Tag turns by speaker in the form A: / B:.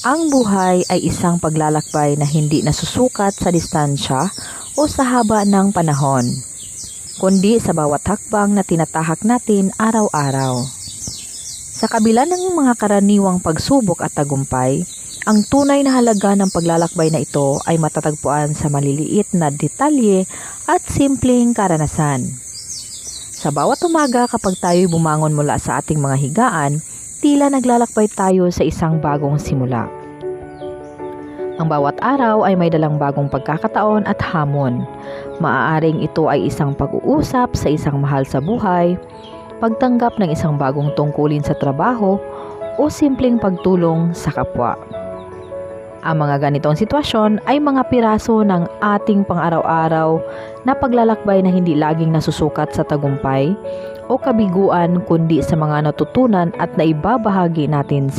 A: Ang buhay ay isang paglalakbay na hindi nasusukat sa distansya o sa haba ng panahon, kundi sa bawat hakbang na tinatahak natin araw-araw. Sa kabila ng mga karaniwang pagsubok at tagumpay, ang tunay na halaga ng paglalakbay na ito ay matatagpuan sa maliliit na detalye at simpleng karanasan. Sa bawat umaga kapag tayo'y bumangon mula sa ating mga higaan, tila naglalakbay tayo sa isang bagong simula. Ang bawat araw ay may dalang bagong pagkakataon at hamon. Maaaring ito ay isang pag-uusap sa isang mahal sa buhay, pagtanggap ng isang bagong tungkulin sa trabaho, o simpleng pagtulong sa kapwa. Ang mga ganitong sitwasyon ay mga piraso ng ating pang-araw-araw na paglalakbay na hindi laging nasusukat sa tagumpay o kabiguan kundi sa mga natutunan at naibabahagi natin